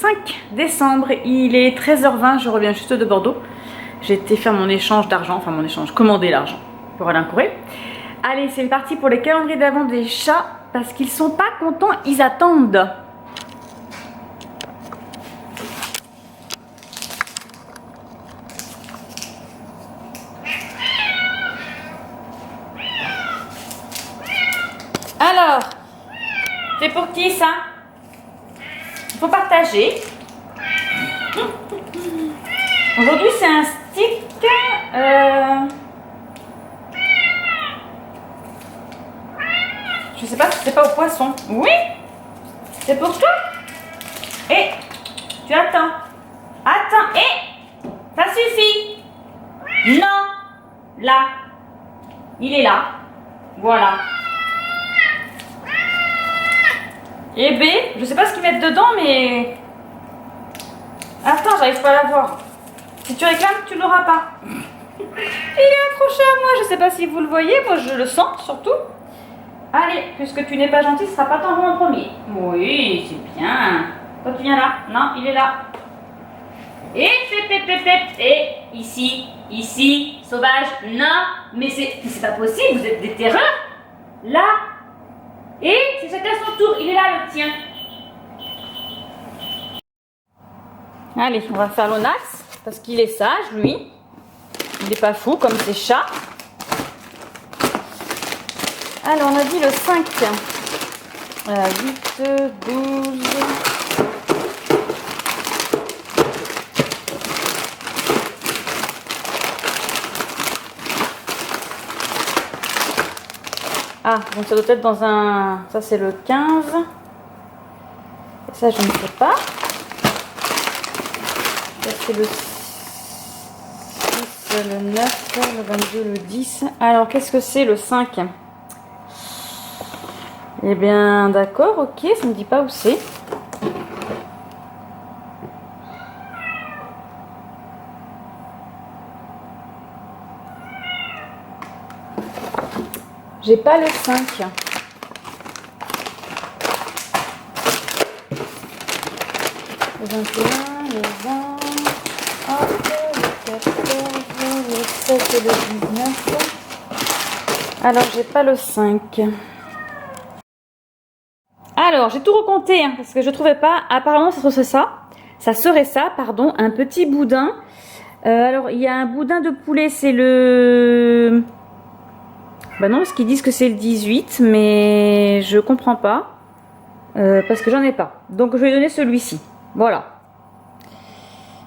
5 décembre, il est 13h20, je reviens juste de Bordeaux. J'ai été faire mon échange d'argent, enfin mon échange, commander l'argent pour Alain Couret. Allez, c'est parti pour les calendriers d'avant des chats, parce qu'ils sont pas contents, ils attendent. Alors, c'est pour qui ça? Il faut partager. Aujourd'hui, c'est un stick. Je sais pas si c'est pas au poisson. Oui, c'est pour toi. Et tu attends. Attends. Et ça suffit. Non. Là. Il est là. Voilà. Et B, je sais pas ce qu'ils mettent dedans, mais... Attends, j'arrive pas à la voir. Si tu réclames, tu l'auras pas. Il est accroché à moi, je sais pas si vous le voyez, moi je le sens surtout. Allez, puisque tu n'es pas gentil, ce sera pas ton rond en premier. Oui, c'est bien. Toi tu viens là. Non, il est là. Et et ici, sauvage. Non, mais c'est pas possible, vous êtes des terreurs. Là. Et c'est chacun son tour, il est là le tien. Allez, on va faire l'onax, parce qu'il est sage, lui. Il n'est pas fou comme ses chats. Alors, on a dit le 5. 8, 12... Ah, donc ça doit être dans un... Ça, c'est le 15. Et ça, je ne sais pas. Ça, c'est le 6, le 9, le 22, le 10. Alors, qu'est-ce que c'est le 5? Eh bien, d'accord, ok, ça ne me dit pas où c'est. J'ai pas le 5. Le 21, le 20, hop, le 14, le 7 et le 19. Alors, j'ai pas le 5. Alors, j'ai tout recompté, hein, parce que je trouvais pas. Apparemment, ça serait ça, pardon, un petit boudin. Alors, il y a un boudin de poulet, c'est le... Bah non, parce qu'ils disent que c'est le 18, mais je comprends pas. Parce que j'en ai pas. Donc, je vais lui donner celui-ci. Voilà.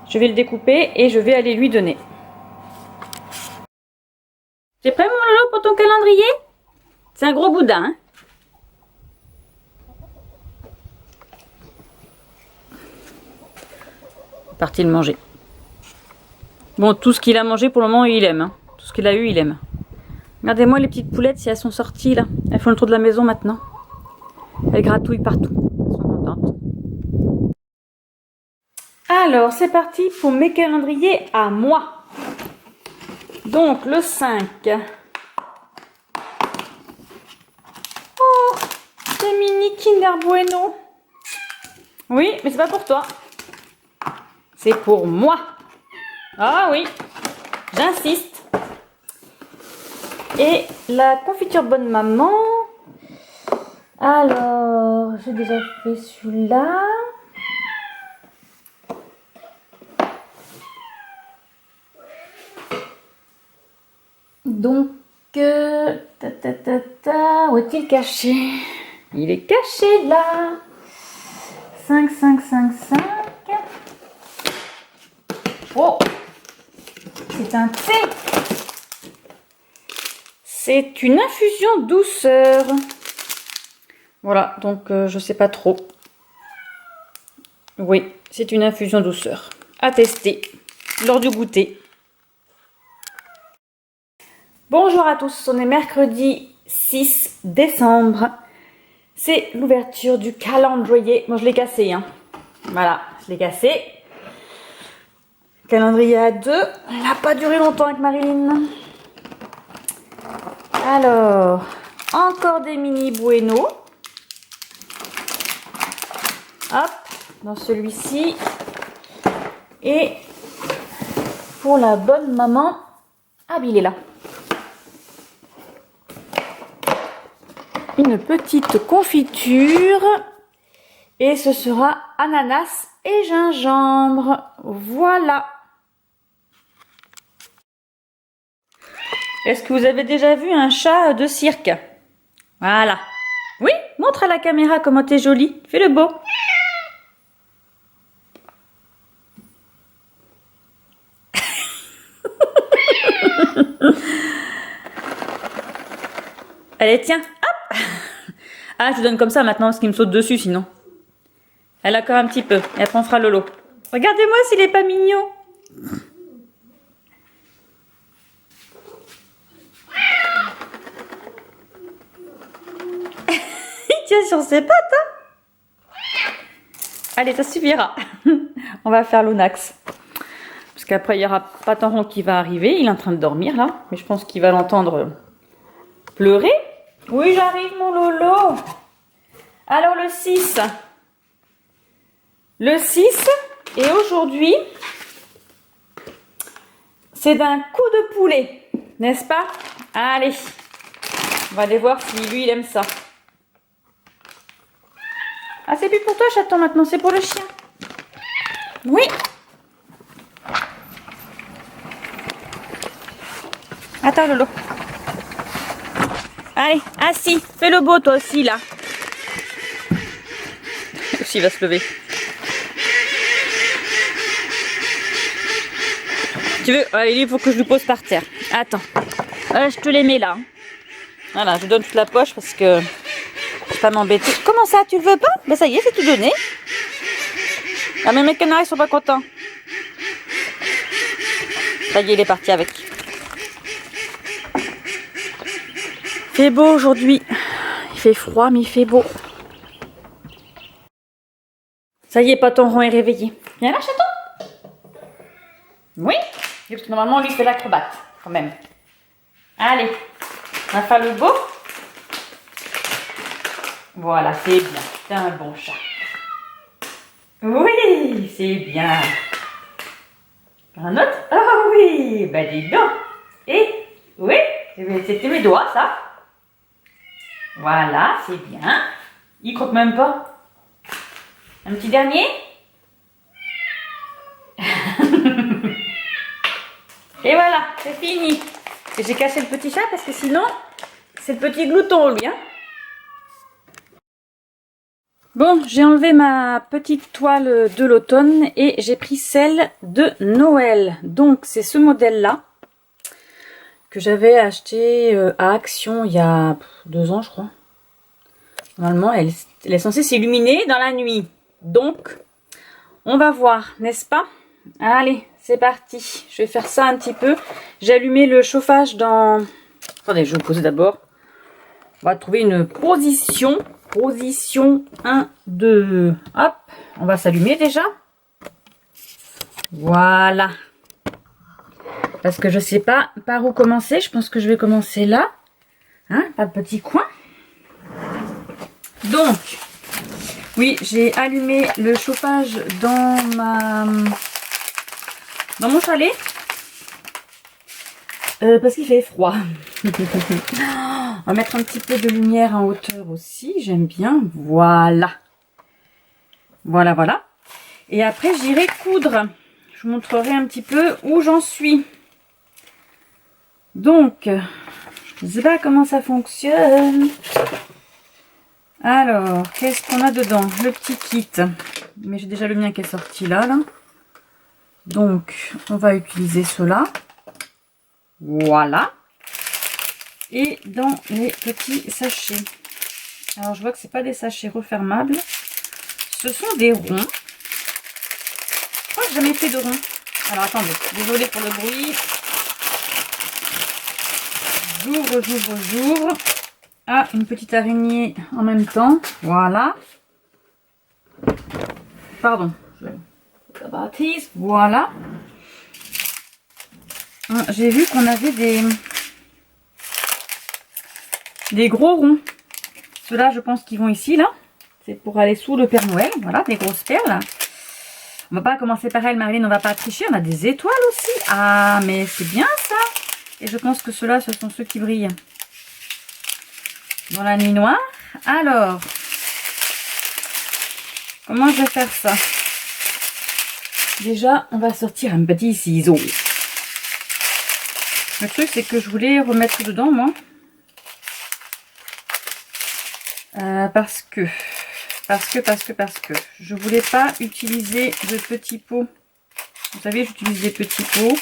Je vais le découper et je vais aller lui donner. T'es prêt, mon Lolo, pour ton calendrier? C'est un gros boudin, hein? Parti le manger. Bon, tout ce qu'il a mangé pour le moment, il aime. Hein. Tout ce qu'il a eu, il aime. Regardez-moi les petites poulettes, si elles sont sorties là. Elles font le tour de la maison maintenant. Elles gratouillent partout. Elles sont contentes. Alors, c'est parti pour mes calendriers à moi. Donc, le 5. Oh, c'est mini Kinder Bueno. Oui, mais c'est pas pour toi. C'est pour moi. Ah oui, j'insiste. Et la confiture bonne maman. Alors, j'ai déjà fait celui-là. Donc, où est-il caché? Il est caché là. 5, 5, 5, 5. Oh, c'est un thé. C'est une infusion douceur. Voilà, donc je sais pas trop. Oui, c'est une infusion douceur. À tester lors du goûter. Bonjour à tous, on est mercredi 6 décembre. C'est l'ouverture du calendrier. Bon, je l'ai cassé, hein. Voilà, je l'ai cassé. Calendrier à 2. Il n'a pas duré longtemps avec Marilyn. Alors, encore des mini Bueno. Hop, dans celui-ci. Et pour la bonne maman, ah, il est là. Une petite confiture. Et ce sera ananas et gingembre. Voilà. Est-ce que vous avez déjà vu un chat de cirque? Voilà. Oui, montre à la caméra comment t'es jolie. Fais le beau. Allez, tiens. Hop. Ah, je vous donne comme ça maintenant parce qu'il me saute dessus sinon. Elle a encore un petit peu. Et après, on fera Lolo. Regardez-moi s'il est pas mignon. Il tient sur ses pattes. Hein. Allez, ça suffira. On va faire l'Onax. Parce qu'après, il y aura Patanron qui va arriver. Il est en train de dormir là. Mais je pense qu'il va l'entendre pleurer. Oui, j'arrive mon Lolo. Alors le 6. Le 6. Et aujourd'hui, c'est d'un coup de poulet. N'est-ce pas? Allez. On va aller voir si lui, il aime ça. Ah, c'est plus pour toi, chaton, maintenant. C'est pour le chien. Oui. Attends, Lolo. Allez, assis. Fais le beau, toi aussi, là. Il va se lever. Tu veux? Allez, il faut que je le pose par terre. Attends. Je te les mets là. Voilà, je donne toute la poche parce que je ne vais pas m'embêter. Comment ça, tu le veux pas? Ben ça y est, c'est tout donné. Ah, mais mes canards, ils sont pas contents. Ça y est, il est parti avec. Il fait beau aujourd'hui. Il fait froid, mais il fait beau. Ça y est, Patanron est réveillé. Viens là, chaton. Oui. Parce que normalement, lui, fait l'acrobate, quand même. Allez. On va faire le beau. Voilà, c'est bien. C'est un bon chat. Oui, c'est bien. Un autre? Oh oui, bah dis donc. Et oui, c'était mes doigts, ça. Voilà, c'est bien. Il croque même pas. Un petit dernier. Et voilà, c'est fini. Et j'ai caché le petit chat parce que sinon, c'est le petit glouton, lui. Hein. Bon, j'ai enlevé ma petite toile de l'automne et j'ai pris celle de Noël. Donc, c'est ce modèle-là que j'avais acheté à Action il y a 2 ans, je crois. Normalement, elle est censée s'illuminer dans la nuit. Donc, on va voir, n'est-ce pas? Allez, c'est parti. Je vais faire ça un petit peu. J'ai allumé le chauffage dans... Attendez, je vais me poser d'abord. On va trouver une position. Position 1, 2. Hop, on va s'allumer déjà. Voilà. Parce que je sais pas par où commencer. Je pense que je vais commencer là. Hein, pas de petit coin. Donc, oui, j'ai allumé le chauffage dans mon chalet. Parce qu'il fait froid. On va mettre un petit peu de lumière en hauteur aussi. J'aime bien. Voilà. Voilà, voilà. Et après, j'irai coudre. Je vous montrerai un petit peu où j'en suis. Donc, je ne sais pas comment ça fonctionne. Alors, qu'est-ce qu'on a dedans? Le petit kit. Mais j'ai déjà le mien qui est sorti là. Donc, on va utiliser cela. Voilà. Et dans les petits sachets. Alors, je vois que ce n'est pas des sachets refermables. Ce sont des ronds. Je crois que j'ai jamais fait de ronds. Alors, attendez. Désolée pour le bruit. J'ouvre. Ah, une petite araignée en même temps. Voilà. Pardon. La bâtisse. Voilà. J'ai vu qu'on avait des gros ronds. Ceux-là, je pense qu'ils vont ici, là. C'est pour aller sous le Père Noël. Voilà, des grosses perles. On va pas commencer par elle, Marilyn, on va pas tricher. On a des étoiles aussi. Ah, mais c'est bien ça. Et je pense que ceux-là, ce sont ceux qui brillent dans la nuit noire. Alors, comment je vais faire ça? Déjà, on va sortir un petit ciseau. Le truc, c'est que je voulais remettre dedans, moi. Parce que je voulais pas utiliser de petits pots. Vous savez, j'utilise des petits pots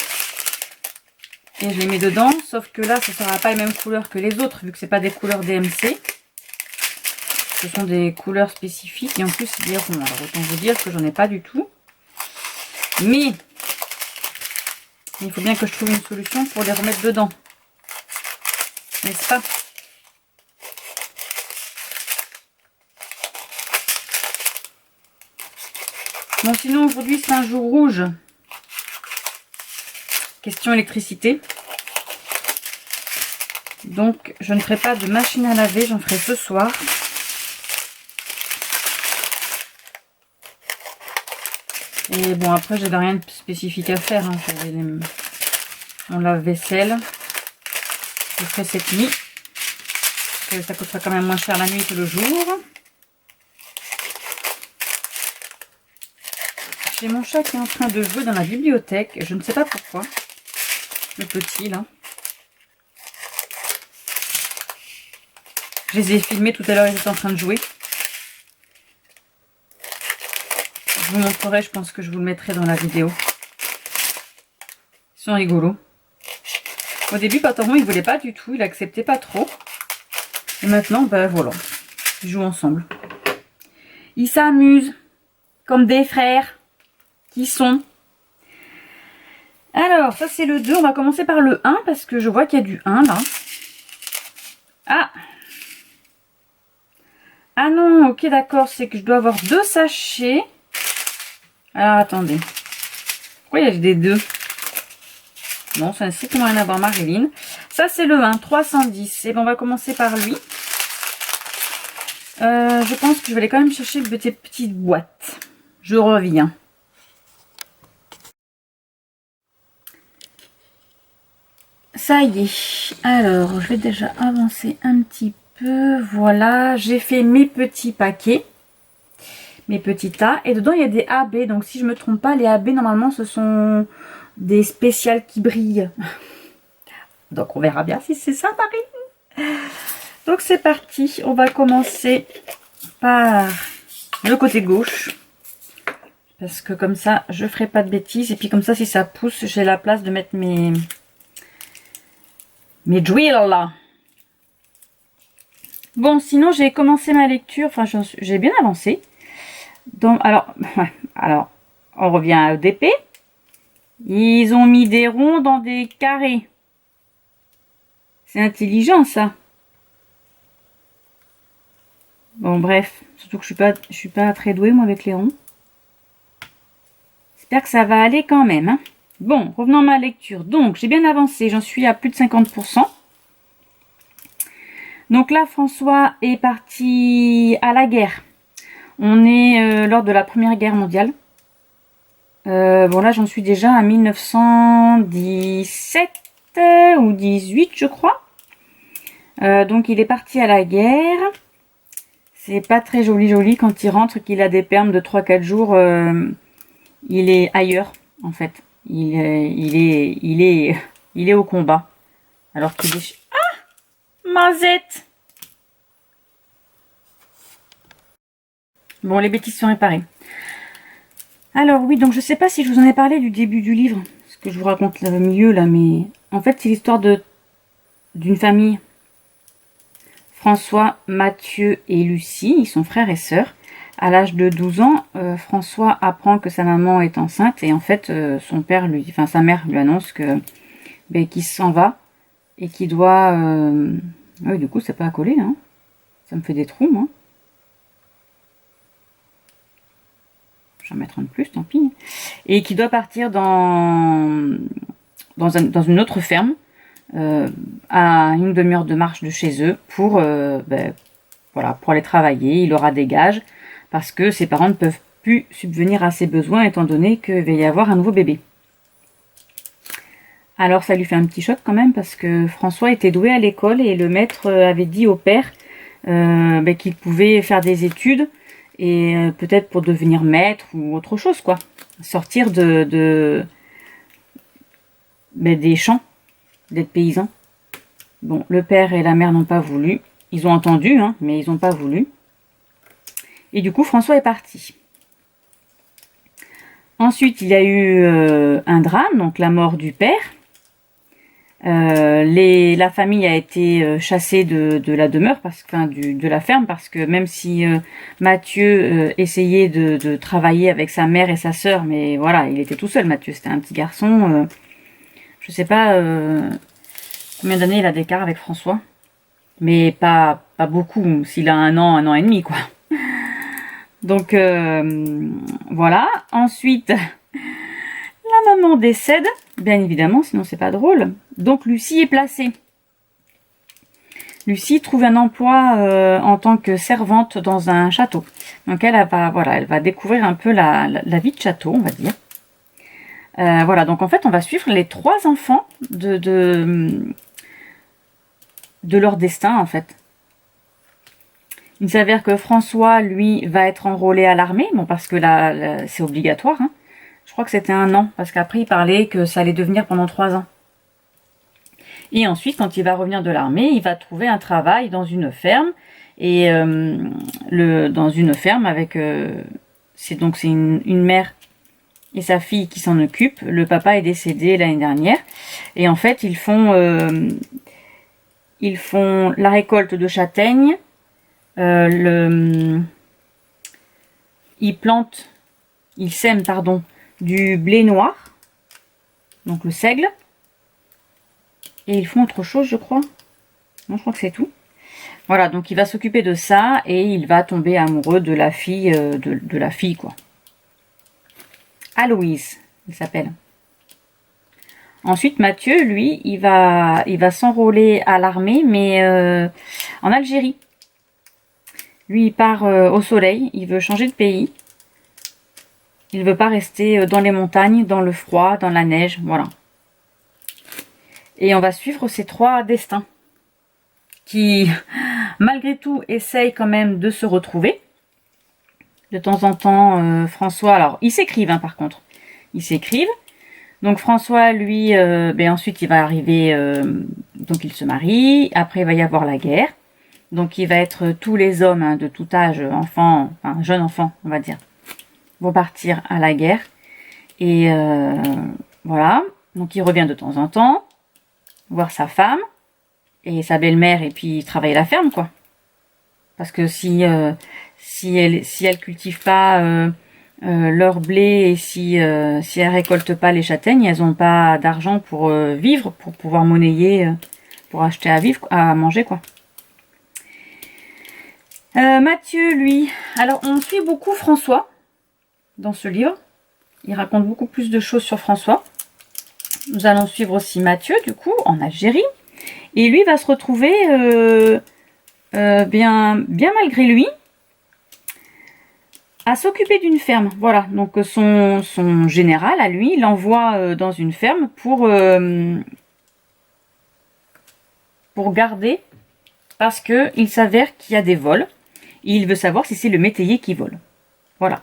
et je les mets dedans, sauf que là, ça sera pas les mêmes couleurs que les autres, vu que c'est pas des couleurs DMC. Ce sont des couleurs spécifiques et en plus, c'est des ronds. Alors, autant vous dire que j'en ai pas du tout. Mais il faut bien que je trouve une solution pour les remettre dedans. N'est-ce pas? Bon, sinon aujourd'hui c'est un jour rouge. Question électricité. Donc je ne ferai pas de machine à laver, j'en ferai ce soir. Et bon, après j'avais rien de spécifique à faire. Hein. J'avais mon lave-vaisselle. Je ferai cette nuit. Parce que ça coûtera quand même moins cher la nuit que le jour. J'ai mon chat qui est en train de jouer dans la bibliothèque. Je ne sais pas pourquoi. Le petit là. Je les ai filmés tout à l'heure, ils étaient en train de jouer. Je vous montrerai, je pense que je vous le mettrai dans la vidéo. Ils sont rigolos. Au début, Patron, il voulait pas du tout, il acceptait pas trop. Et maintenant, ben voilà, ils jouent ensemble. Ils s'amusent comme des frères qui sont. Alors, ça c'est le 2. On va commencer par le 1 parce que je vois qu'il y a du 1 là. Ah! Ah non, ok, d'accord, c'est que je dois avoir 2 sachets. Alors, attendez. Pourquoi il y a des 2? Non, ça n'a strictement rien à voir, Marilyn. Ça, c'est le 1, 310. Et bon, on va commencer par lui. Je pense que je vais aller quand même chercher une petite boîte. Je reviens. Ça y est. Alors, je vais déjà avancer un petit peu. Voilà, j'ai fait mes petits paquets. Mes petits tas. Et dedans, il y a des AB. Donc, si je me trompe pas, les AB, normalement, ce sont des spéciales qui brillent. Donc, on verra bien si c'est ça, Marie. Donc, c'est parti. On va commencer par le côté gauche. Parce que comme ça, je ferai pas de bêtises. Et puis, comme ça, si ça pousse, j'ai la place de mettre mes drills là. Bon, sinon, j'ai commencé ma lecture. Enfin, j'ai bien avancé. Donc, alors, on revient à EDP. Ils ont mis des ronds dans des carrés. C'est intelligent, ça. Bon, bref. Surtout que je suis pas très douée, moi, avec les ronds. J'espère que ça va aller quand même. Hein. Bon, revenons à ma lecture. Donc, j'ai bien avancé. J'en suis à plus de 50%. Donc là, François est parti à la guerre. On est lors de la Première Guerre mondiale. Bon, là, j'en suis déjà à 1917 ou 18, je crois. Donc, il est parti à la guerre. C'est pas très joli quand il rentre, qu'il a des permes de 3-4 jours. Il est ailleurs, en fait. Il est au combat. Alors qu'il est... Ah! Mazette! Bon, les bêtises sont réparées. Alors oui, donc je sais pas si je vous en ai parlé du début du livre, ce que je vous raconte le milieu là, mais en fait c'est l'histoire d'une famille. François, Mathieu et Lucie, ils sont frères et sœurs. À l'âge de 12 ans, François apprend que sa maman est enceinte et en fait son père sa mère lui annonce que qu'il s'en va et qu'il doit. Oui, du coup c'est pas à coller, hein. Ça me fait des trous, moi. Je vais en mettre un de plus, tant pis. Et qui doit partir dans une autre ferme, à une demi-heure de marche de chez eux, pour aller travailler. Il aura des gages, parce que ses parents ne peuvent pu subvenir à ses besoins étant donné qu'il va y avoir un nouveau bébé. Alors ça lui fait un petit choc quand même parce que François était doué à l'école et le maître avait dit au père qu'il pouvait faire des études et peut-être pour devenir maître ou autre chose quoi. Sortir des champs, d'être paysan. Bon, le père et la mère n'ont pas voulu. Ils ont entendu, hein, mais ils n'ont pas voulu. Et du coup, François est parti. Ensuite, il y a eu un drame, donc la mort du père. La famille a été chassée de la demeure, de la ferme, parce que même si Mathieu essayait de travailler avec sa mère et sa sœur, mais voilà, il était tout seul, Mathieu, c'était un petit garçon. Je sais pas combien d'années il a d'écart avec François, mais pas beaucoup, s'il a un an et demi, quoi. Donc voilà. Ensuite, la maman décède, bien évidemment, sinon c'est pas drôle. Donc Lucie est placée. Lucie trouve un emploi en tant que servante dans un château. Donc elle va découvrir un peu la vie de château, on va dire. Voilà, donc en fait on va suivre les 3 enfants de leur destin en fait. Il s'avère que François, lui, va être enrôlé à l'armée, bon parce que là c'est obligatoire, hein. Je crois que c'était 1 an, parce qu'après il parlait que ça allait devenir pendant 3 ans. Et ensuite, quand il va revenir de l'armée, il va trouver un travail dans une ferme, et dans une ferme avec, c'est une mère et sa fille qui s'en occupent. Le papa est décédé l'année dernière, et en fait ils font la récolte de châtaignes. Ils sèment du blé noir, donc le seigle, et ils font autre chose je crois. Non, je crois que c'est tout. Voilà, donc il va s'occuper de ça et il va tomber amoureux de la fille, de la fille quoi. Aloïse, il s'appelle. Ensuite Mathieu, lui, il va s'enrôler à l'armée, mais en Algérie. Lui, il part au soleil, il veut changer de pays. Il veut pas rester dans les montagnes, dans le froid, dans la neige, voilà. Et on va suivre ces 3 destins qui, malgré tout, essayent quand même de se retrouver. De temps en temps, François, alors ils s'écrivent hein, par contre, ils s'écrivent. Donc François, lui, ensuite il va arriver, donc il se marie, après il va y avoir la guerre. Donc il va être tous les hommes hein, de tout âge, enfants, enfin jeunes enfants, on va dire, vont partir à la guerre. Et voilà, donc il revient de temps en temps, voir sa femme et sa belle-mère, et puis travailler la ferme, quoi. Parce que si elles cultivent pas leur blé, et si elles récoltent pas les châtaignes, elles n'ont pas d'argent pour vivre, pour pouvoir monnayer, pour acheter à manger, quoi. Mathieu, lui, alors on suit beaucoup François dans ce livre. Il raconte beaucoup plus de choses sur François. Nous allons suivre aussi Mathieu, du coup, en Algérie. Et lui va se retrouver, bien malgré lui, à s'occuper d'une ferme. Voilà, donc son général, à lui, l'envoie dans une ferme pour garder, parce qu'il s'avère qu'il y a des vols. Et il veut savoir si c'est le métayer qui vole. Voilà.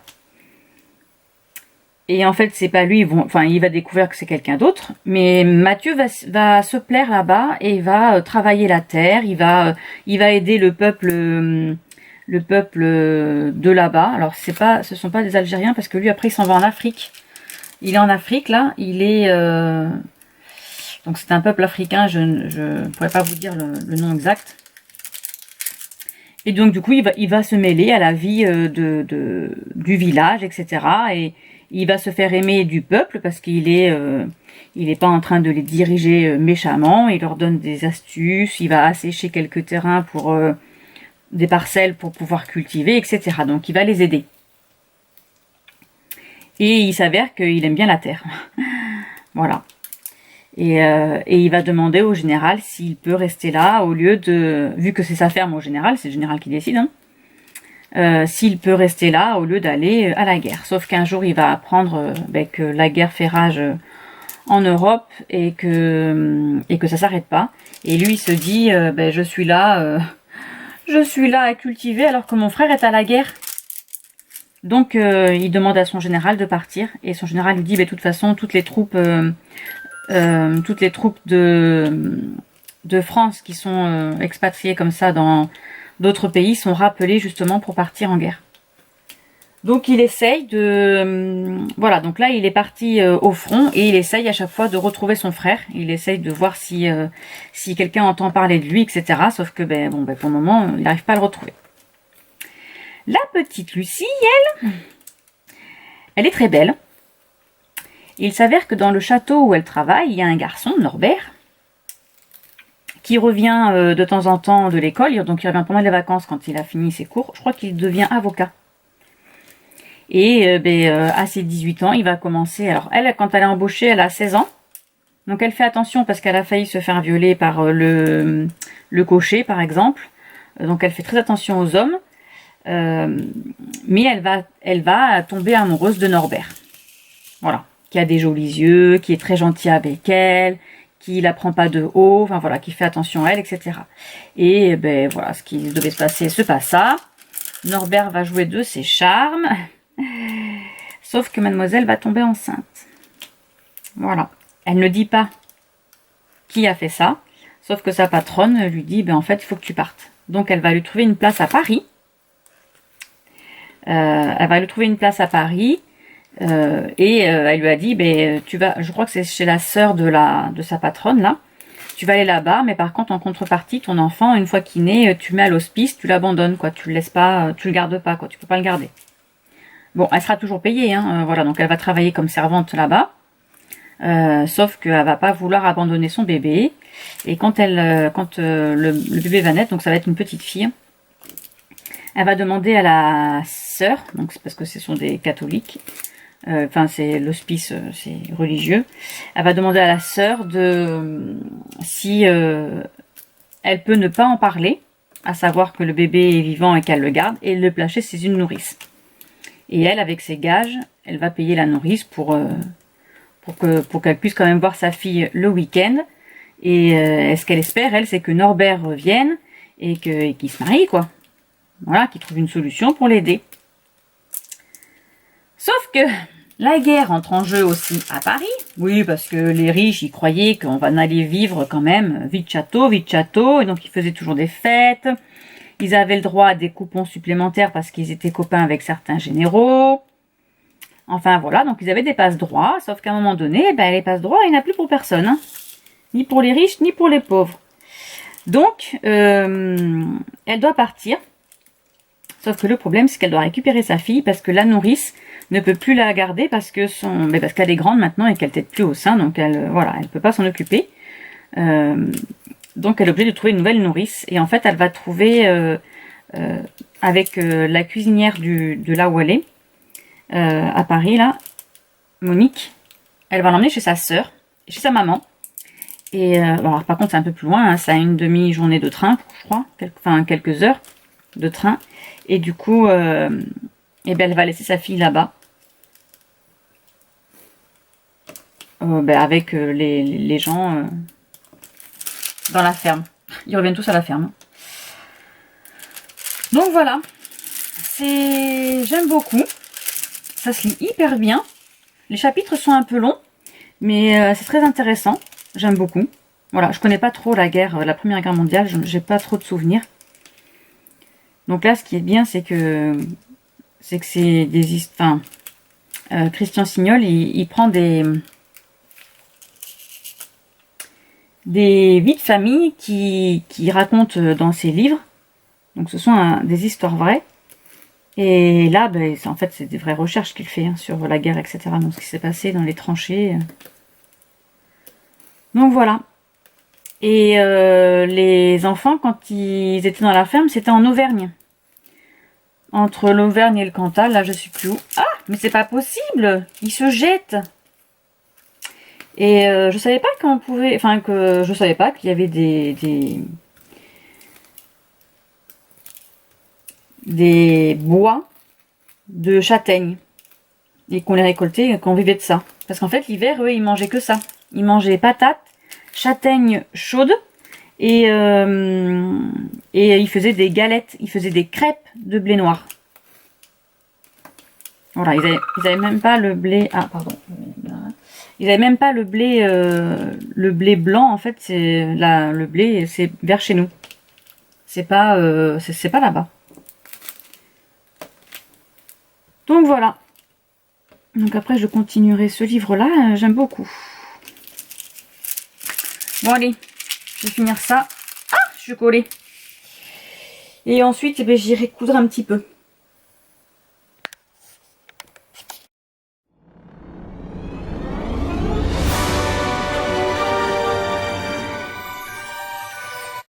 Et en fait, c'est pas lui, il va découvrir que c'est quelqu'un d'autre. Mais Mathieu va se plaire là-bas et va travailler la terre. Il va aider le peuple de là-bas. Alors ce sont pas des Algériens, parce que lui après il s'en va en Afrique. Il est en Afrique là. Il est donc c'est un peuple africain. Je ne pourrais pas vous dire le nom exact. Et donc du coup il va se mêler à la vie du village, etc. Et il va se faire aimer du peuple parce qu'il est pas en train de les diriger méchamment. Il leur donne des astuces. Il va assécher quelques terrains pour des parcelles pour pouvoir cultiver, etc. Donc il va les aider. Et il s'avère qu'il aime bien la terre. Voilà. Et il va demander au général s'il peut rester là au lieu de... Vu que c'est sa ferme au général, c'est le général qui décide. Hein, s'il peut rester là au lieu d'aller à la guerre. Sauf qu'un jour il va apprendre que la guerre fait rage en Europe et que ça s'arrête pas. Et lui il se dit je suis là à cultiver alors que mon frère est à la guerre. Donc il demande à son général de partir et son général lui dit de toute façon toutes les troupes de France qui sont expatriées comme ça dans d'autres pays sont rappelées justement pour partir en guerre. Donc il essaye de... voilà, donc là il est parti au front et il essaye à chaque fois de retrouver son frère. Il essaye de voir si quelqu'un entend parler de lui, etc. Sauf que pour le moment, il n'arrive pas à le retrouver. La petite Lucie, elle est très belle. Il s'avère que dans le château où elle travaille, il y a un garçon, Norbert, qui revient de temps en temps de l'école. Donc il revient pendant les vacances quand il a fini ses cours. Je crois qu'il devient avocat. Et à ses 18 ans, il va commencer... Alors elle, quand elle est embauchée, elle a 16 ans. Donc elle fait attention parce qu'elle a failli se faire violer par le cocher, par exemple. Donc elle fait très attention aux hommes. Mais elle va tomber amoureuse de Norbert. Voilà. Qui a des jolis yeux, qui est très gentil avec elle, qui la prend pas de haut, enfin voilà, qui fait attention à elle, etc. Et voilà, ce qui devait se passer se passa. Norbert va jouer de ses charmes. Sauf que mademoiselle va tomber enceinte. Voilà. Elle ne dit pas qui a fait ça. Sauf que sa patronne lui dit, en fait, il faut que tu partes. Donc elle va lui trouver une place à Paris. Elle lui a dit, tu vas, je crois que c'est chez la sœur de sa patronne là, tu vas aller là-bas, mais par contre en contrepartie, ton enfant, une fois qu'il naît, tu le mets à l'hospice, tu l'abandonnes, quoi, tu le laisses pas, tu le gardes pas, quoi, tu peux pas le garder. Bon, elle sera toujours payée, voilà, donc elle va travailler comme servante là-bas, sauf qu'elle va pas vouloir abandonner son bébé, et quand le bébé va naître, donc ça va être une petite fille, elle va demander à la sœur, donc c'est parce que ce sont des catholiques, c'est l'hospice, c'est religieux. Elle va demander à la sœur si elle peut ne pas en parler, à savoir que le bébé est vivant et qu'elle le garde, et le placer chez une nourrice. Et elle, avec ses gages, elle va payer la nourrice pour qu'elle puisse quand même voir sa fille le week-end. Et ce qu'elle espère, elle, c'est que Norbert revienne et qu'il se marie, quoi. Voilà, qu'il trouve une solution pour l'aider. Sauf que la guerre entre en jeu aussi à Paris. Oui, parce que les riches, ils croyaient qu'on va aller vivre quand même vite château. Et donc, ils faisaient toujours des fêtes. Ils avaient le droit à des coupons supplémentaires parce qu'ils étaient copains avec certains généraux. Enfin, voilà. Donc, ils avaient des passe-droits. Sauf qu'à un moment donné, les passe-droits, il n'y en a plus pour personne. Ni pour les riches, ni pour les pauvres. Donc, elle doit partir. Sauf que le problème, c'est qu'elle doit récupérer sa fille parce que la nourrice ne peut plus la garder parce qu'elle est grande maintenant et qu'elle tète plus au sein, donc elle peut pas s'en occuper. Donc elle est obligée de trouver une nouvelle nourrice et en fait elle va trouver avec la cuisinière de là où elle est à Paris là, Monique. Elle va l'emmener chez sa sœur, chez sa maman. Et alors, par contre c'est un peu plus loin, ça a une demi-journée de train, je crois, quelques heures de train. Et du coup, elle va laisser sa fille là-bas. Avec les gens dans la ferme. Ils reviennent tous à la ferme. Donc voilà. J'aime beaucoup. Ça se lit hyper bien. Les chapitres sont un peu longs. Mais c'est très intéressant. J'aime beaucoup. Voilà, je connais pas trop la Première Guerre mondiale. J'ai pas trop de souvenirs. Donc là, ce qui est bien, c'est que c'est des histoires. Christian Signol, il prend des vies de famille qui raconte dans ses livres. Donc ce sont des histoires vraies. Et là, en fait, c'est des vraies recherches qu'il fait sur la guerre, etc. Donc ce qui s'est passé dans les tranchées. Donc voilà. Et les enfants, quand ils étaient dans la ferme, c'était en Auvergne. Entre l'Auvergne et le Cantal, là je suis plus où. Ah, mais c'est pas possible. Ils se jettent. Et je savais pas qu'on pouvait, je savais pas qu'il y avait des des bois de châtaignes. Et qu'on les récoltait, qu'on vivait de ça. Parce qu'en fait, l'hiver, eux, ils mangeaient que ça. Ils mangeaient patates, châtaignes chaudes, et ils faisaient des galettes, ils faisaient des crêpes de blé noir. Voilà, ils avaient même pas le blé... Ah, pardon. Ils avaient même pas le blé blanc, en fait, le blé, c'est vers chez nous. C'est pas là-bas. Donc voilà. Donc après, je continuerai ce livre-là. J'aime beaucoup. Bon, allez. Je vais finir ça. Ah, je suis collée. Et ensuite, eh ben, j'irai coudre un petit peu.